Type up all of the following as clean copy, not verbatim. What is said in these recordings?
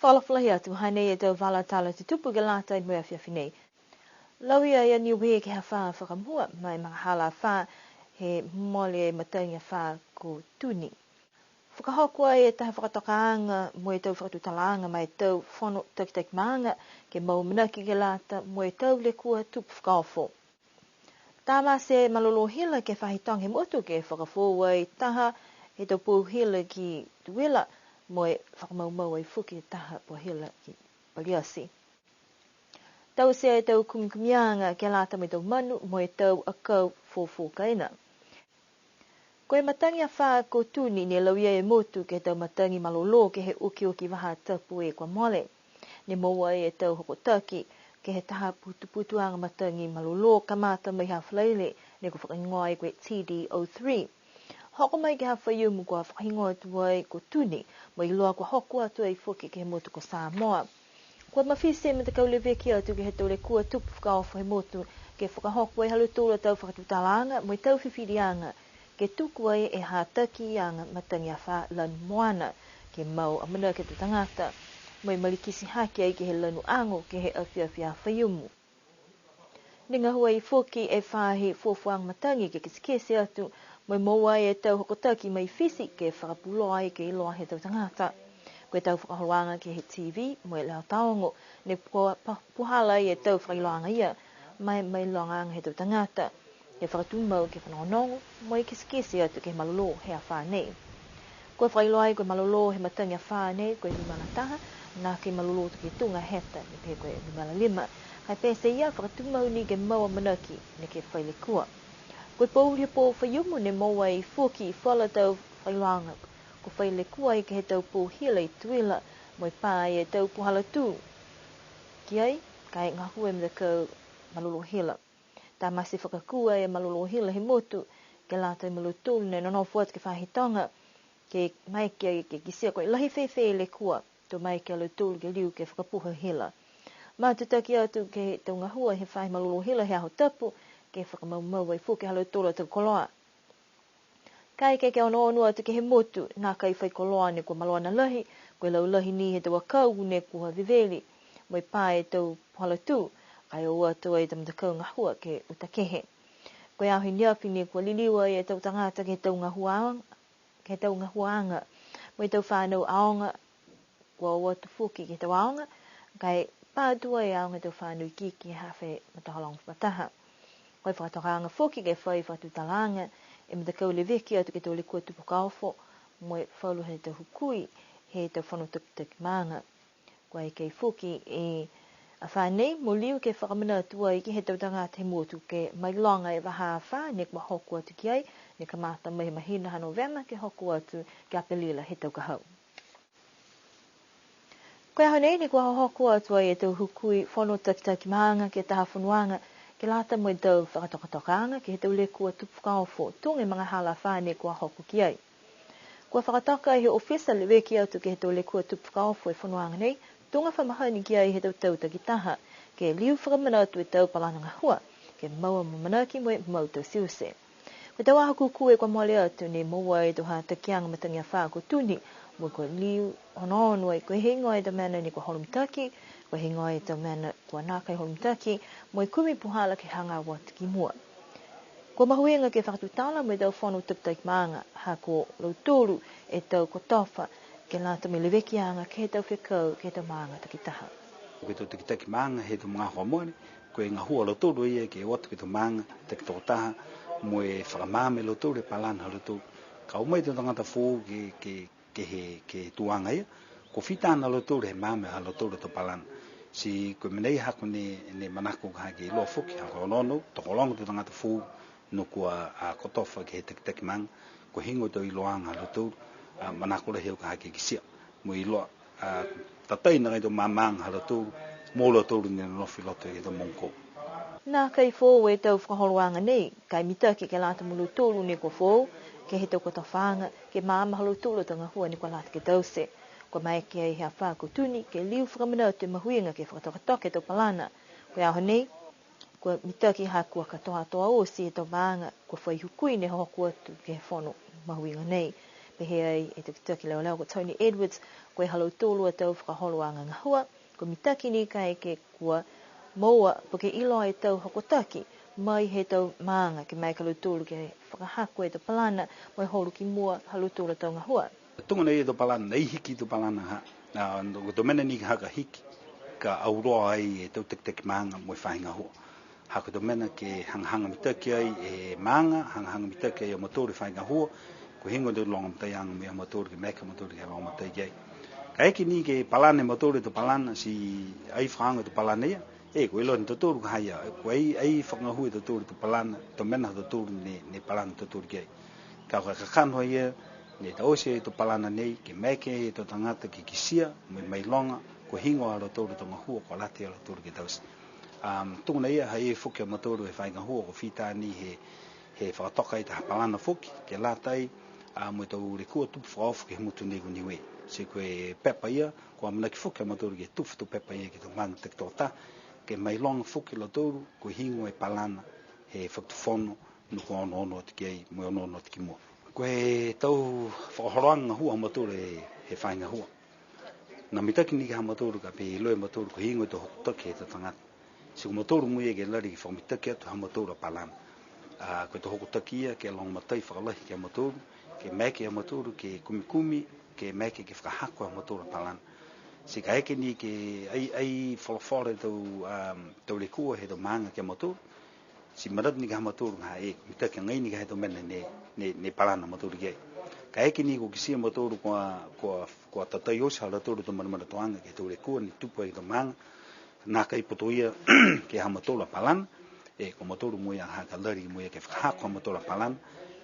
Whalaflahi atu hanei e tau wala tala te tupu ke lata i mwea whiawhinei. Lauia ia ni uwe ke ha wha whakamua mai mga hala wha he mole e matangia wha ko tuni. Whakahokua e taha whakatokaanga mo e tau whakatutalaanga mai tau whono takitaki maanga ke mau manaki ke lata mo e tau le kua tupu whakaofo. Tāma se malolo hila ke whahitong he motu ke whakafōua i taha he tau pō hila ki tuwela mo e whakamaumau ai whuki taha pō hila ki paliasi. Tau se e tau kumikumianga ke lata mo e tau manu mo e tau akau fōwhōkaina. Koe matangi a wha ko tuni ne lauia e motu ke tau matangi malolo ke he uki waha tapu e kwa mole. Ne moa e tau hoko taki ke he taha putuanga matangi malolo kamata mai ha whalaile ne ko whakingoa e koe TD03. Hoko mai ke ha whaiumu kua whakingoa tuai ko tuni mo i loa kua hoko atu ai whuki ke he motu ko Samoa. Kua mawhise me te kauleweki atu ke he tole kua tupu whakaofo he motu ke whakahoko e halutula tau whakatutalanga mo i tau whiwhirianga ke tuku ai e hātaki anga matangi a wha lanu moana ke mau amana ke tu tangata mo i malikisi haki ai ke he lanu ango ke he awhiawhia whaiumu. Ninga hua i whoki e whahi fōwhuang matangi ke kisikese atu mo i moa e tau hokotaki mai fisi ke whakapulo ai ke iloa he tau tangata. Koe tau whakaholoanga ke he TV mo e leo taongo ne puhala i e tau whailoanga ia mai loanga he tau tangata. Ke whakatumau ke whanongonongo mo i kisikese atu ke malolo he a whānei. Koe whailoa koe malolo he matangi a whānei koe limana taha nā ke malolo ke tunga heta ne pe koe limana lima. Hai pēse ia whakatumau ni ke maua manaki ne ke whailekua. Koe pauria pō whaiumu ne maua i whoki whala tau whailoanga ko whailekua i ke he tau pō hila i tuila mo i pā e tau puhala tū. Ki ai, kai ngā hua me kau malolo hila. Tā masi whakakua e malolo hila he motu ke lata i malutulu ne nonofu atu ke whahitonga ke mai ke kisia koe lahi whewhe le kua to mai ke alutulu ke liu ke whakapuha hila. Mā tutaki atu ke tau ngā hua he whahi malolo hila he aho tapu ke whakamaumau ai fuke halutulu atu koloa. Kai ke ono atu ke he motu nā kai whai koloa ne kua maloana lahi koe lau lahi ni he tau akau ne kua viveli mo i pā e tau puhalatu. Kai o atu ai tamtakau ngā hua ke utakehe. Koe ahi niapi ni kua liliwa e tau tangata ke tau ngā huaanga. Mo i tau whānau aonga, kua o atu fuki ke tau aonga, kai pātua e aonga tau whānau kiki hawhe matahalong whataha. Koe whakatokaanga fuki ke whai whatutalanga, e matakau le veki atu ke tau le kua tupu kaofo, mo i whaulu he tau hukui, he tau whanutaki maanga. Koe kei fuki e a whanei mo liu ke whakamana atua i ki he tautanga te motu ke mai longa e waha a wha ne kua hoku atu ki ai ne ka mata mai mahina hano vema ke hoku atu ke apelila he tau kahau. Koe ahonei ne kua hoku atu ai e tau hukui whono takitaki maanga ke taha whanuanga ke lata mo i tau whakatokatokaanga ke he tau le kua tupu kaofo tunge mga hala wha ne kua hoku ki ai. Kua whakatoka i he ofisa le weki atu ke he tau le kua tupu kaofo e whanuanga nei tunga whamahani ki ai he tau taki taha, ke liu whakamana atu e tau palana ngā hua, ke maua mamanaki mo e mau tau siuse. Ko tau aha kuku e kwa mole atu ne maua e toha takianga matangi a wha ko tuni, mo ko liu honoonu ai koe hingo e tau mena ni kua holomitaki, koe hingo e tau mena kua nākai holomitaki, mo i kumi puhala ke hanga watu ki mua. Ko mahuenga ke whakatutala mo e tau whono taptaik maanga, ha ko lauturu e tau kotofa, ke lata me leweki anga ke he tau whekau ke he tau maanga takitaha. Ke tau takitaki maanga he tau mga whamoane, ko e ngā hua lauturu ia ke watu ke tau maanga takitokotaha, mo e whakamame lauturu e palana lauturu. Ka umai tau tangata fōu ke tuanga ia, ko whitāna lauturu he mame ha lauturu tau palana. Si koe menei hako ne manako ka ke iloa whuki, hako onono, tokolongo tau tangata fōu, no kua kotofa ke he takitaki maanga, ko hingo tau iloanga lauturu, manako le heu ka hake kisia mo i loa tatai na to mamang hala tu mo lo tu ni no filoto e do monko na kai fo e tau whakaholoanga nei kai mitaki ke lata mulu tolu ne ko fo ke he tau kotawhanga ke mama halo tolu tanga hua ni ko lata ke tause ko mai ke ai ha wha ko tuni ke liu whakamana te mahuinga ke whakatokatoke tau palana ko aho nei ko mitaki ha kua katoa toa o si e tau maanga ko whai hukui ne hoku atu ke whono mahuinga nei pehe ai e te kitaki leo ko Tony Edwards koe halau tōlua tau whakaholoanga ngahua ko mitaki ni kai ke kua moa poke ilo ai tau hokotaki mai he tau maanga ke mai kalu tōlu ke whakahako e te palana mai holu ki mua halu tōlu tau ngahua. Tunga nei e te palana, nei hiki te palana ha. Ko to mena ni haka hiki ka auroa ai e tau tek maanga mo whahinga hoa. Hako to mena ke hangahanga mitaki ai e maanga, hangahanga mitaki ai o motori whahinga hoa, ko hingo te longa matai anga mea motori ke meka motori ke longa matai ai. Ka eki ni ke palane motori to palana si ai whanga to palana ia, ko ilo ni totoru ka haia, ko ai whangahui totoru to palana, to mena totoru ne palana totoru ki ai. Ka kakano ia, ne ta ose to palana nei, ke meke e to tangata ki kisia, mai longa, ko hingo alo toru to ngahua, ko lati alo toru ki tausi. Tunguna ia hai e whuke motoru e whainga hua, ko whita ni he whakatoka i taha palana whuki, ke latai, mo tau rekua tupu whaofu ke mutu nego niwe. Se koe pepa ia, ko amana ki whuke motoru ke tufu tu pepa ia ki tu manga tek tōta, ke mai longa whuke lo toru, ko hingo e palana, he whaktufono, nuku ono tiki ai, mo ono tiki mua. Koe tau whakahoroanga hua motoru he whainga hua. Na mitaki ni ka motoru ka pe loe motoru ko hingo to hotoke to tangata. Si motoru mui ke lari ki whamitaki atu ha motoru palana. Ko to hokotaki ia ke long matai whakalahi ke motoru, ke meke a motoru ke kumikumi, ke meke ke whakahako a motoru palana. Si ka eke ni ke ai whalawhare tau rekua he to maanga ke motoru, si marat ni ka motoru ha mitaki ngai ni ka he to mena ne palana motoru ke. Ka eke ni ko kisia motoru ko tatai osa hala toru to mana toanga ke tau rekua ni tupu ai to maanga, nā kai poto ia ke ha motoru palana, ko motoru mui a haka lari mui ke whakahako ha motoru palana,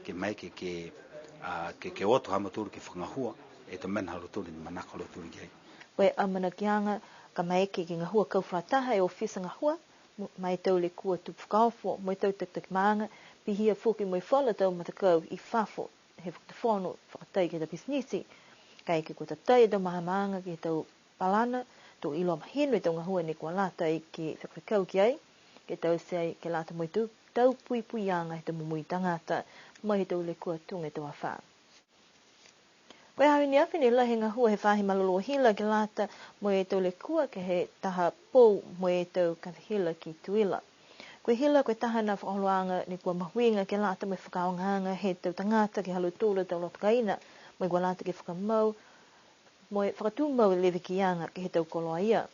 ke mai ke oto ha motoru ke whangahua, to mena halo toru ni manaka halo toru ki ai. Koe amana ki anga ka mai ke ngahua kau whataha e ofisa ngahua, mai tau le kua tupu whakaofo, mai tau tek maanga, pihia whuki moi whala tau matakau i whafo, he whakatawhono whakatai ke ta pisnisi, kai ke ko tatai e tau maha maanga ke tau palana, tō ilo mahino e tau ngahua ne kua lata i ke whakakau ki ai, ke tau se ai ke lata moi tau pui anga he tau mumui tangata, mai he tau le kua tunga e tau awha. Koe hawi ni awhine lahi ngahua he whahi malolo hila ke lata mo e tau le kua ke he taha pou mo e tau kawhila ki tuila. Koe hila koe taha na whakaholoanga ni kua mahuinga ke lata mo e whakaonganga he tau tangata ke halu tūla tau lotukaina, mo e kua lata ke whakamau, mo e whakatumau lewe ki anga ke he tau koloa ia.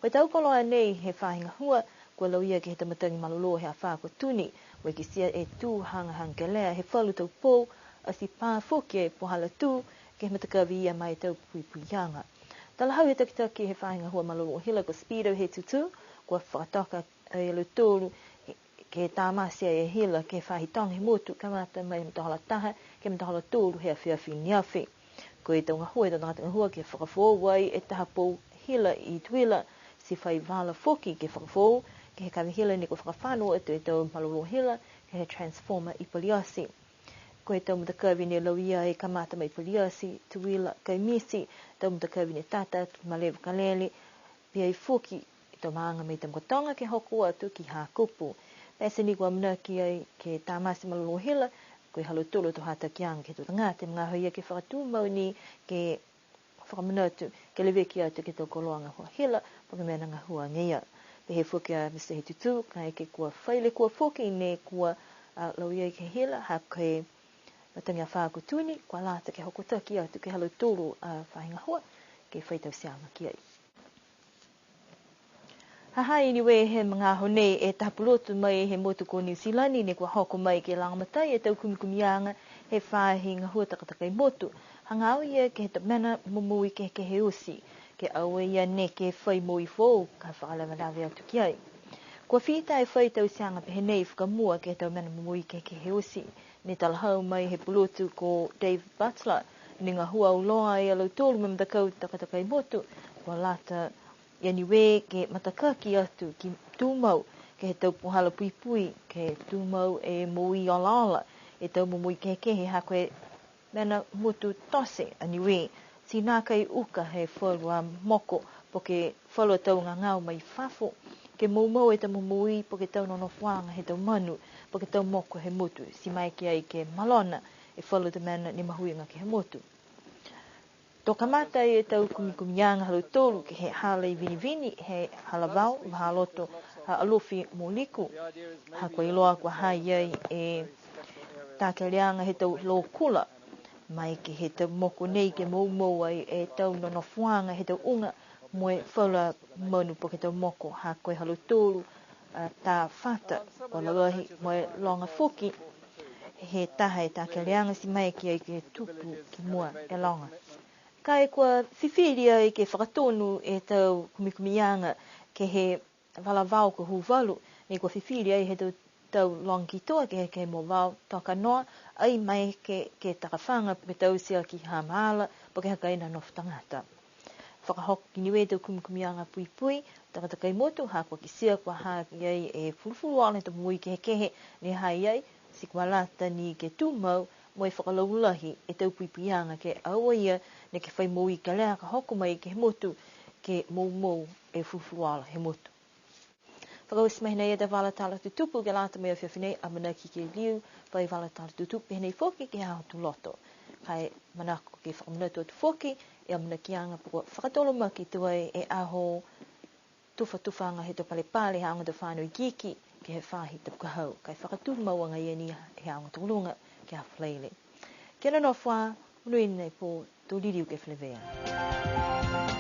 Koe tau koloa nei he whahinga hua, kua lau ia ke he tamatangi malolo he a wha ko tuni, mo e ki sia e tū hanga ke lea he whalu tau pō, a si pā whoke po hala tū, ke he matakawi ia mai tau pui anga. Tala hau he takitaki he whahinga hua malolo hila ko speedo he tutu, kua whakatoka e alu tōru, ke he tāmasia e hila ke whahi tong he motu, kamata mai matahala taha, ke matahala tōru he a whiawhi ni awhi. Ko e tau ngahua e tau ngata ngahua ke whakawhōwai e taha pou hila i tuila si whai wala whoki ke whakawhō, ke he kawi hila ni ko whakawhanoa e tau malolo hila, ke he transformer i Poliasi. Ko e tau matakawi ni lau ia e kamata mai Poliasi, tuila kai misi, tau matakawi ni tata, malevu kalele, pia i whoki, e tau maanga mai tau mkotonga ke hoko atu ki hā kupu. Pese ni kua mna ki ai ke tāmasi malolo hila, koe halu tolo to hata ki anga ke tu tangate, mga hoia ke whakatūmau ni ke whakamanatu, ke lewe ki atu ke tau koloanga hua hila, paka mea nga hua ngia. Pe he whuki a Mr. Hetutu, kai ke kua whaile kua whuki ne kua lau ia ke hila, ha koe matangi a whāko tūni, kua lata ke hokota ki atu ke halu tolo a whahinga hua, ke whaitau sianga ki ai. Haha anyway he mga honei e tapulotu mai he motu ko New Zealand ne kua hoko mai ke langamatai e tau kumikumianga he whahi ngahua takatakai motu. Hangau ia ke he tamena mumui ke he usi, ke aue ia ne ke whai mui fōu ka whakalawalawe atu ki ai. Kua whita e whai tau sianga pe he nei whakamua ke he tamena mumui ke he usi, ne talahau mai he pulotu ko Dave Butler, ni ngahua uloa e alau tōlu me mtakau takatakai motu, kua lata anyway ke matakaki atu ki tūmau ke he tau puhala pui ke tūmau e mui ala e tau mumui ke he koe mena mutu tose anyway si nā kai uka he whalua moko po ke whalua tau ngau mai whafo ke mau e tau mumui po ke tau nono whanga he tau manu po ke tau moko he mutu si mai ki ai ke malona e follow the man ni mahuinga ke motu. Toka mata e tau kumianga halu tolu ke he hala I vini he halavau haloto ha alofi moliku ha koe loa kua hai ai e tākeleanga he tau lo kula mai ke he tau moko nei ke mou ai e tau nonofuanga he tau unga moe whaula monu po ke tau moko ha koe halu tolu tā whata o lawahi moe longa fuki he taha e tākeleanga si mai ki ai ke tupu ki mua e longa. Kai kua whiwhiria I ke whakatonu e tau kumikumianga ke he walavau ko huwalu, ni kua whiwhiria he tau longi toa ke he mo wau toka noa, ai mai ke takawhanga pe tau sia ki hamaala, po ke haka ina nofu tangata. Whakahoko ki niwe tau kumikumianga pui pui, takata kai motu, ha kua ki sia kua haki ai e fulufulu ala ta mui ke kehe ni hai ai, si kua lata ni ke tūmau, mo e whakalaulahi e tau puipianga ke aua ia ne ke whai mui ka lea ka hoko mai ke he motu ke mou e fufuala he motu. Whakawis mai nei e te wala tala tutupu ke lata mea whiawhinei a mana ki ke liu whai wala tala tutupu henei whoki ke hao tu loto. Kai manako ke whakamanatua tu whoki e a mana ki anga pukua whakatolo maki tuai e aho tufanga he to pale hanga te whanui kiki ke he whahi te pukahau. Kai whakatu mauanga ieni he anga tukulunga ke hawhaleile. Kena no wha, unui nei po tō liriu ke whalewea.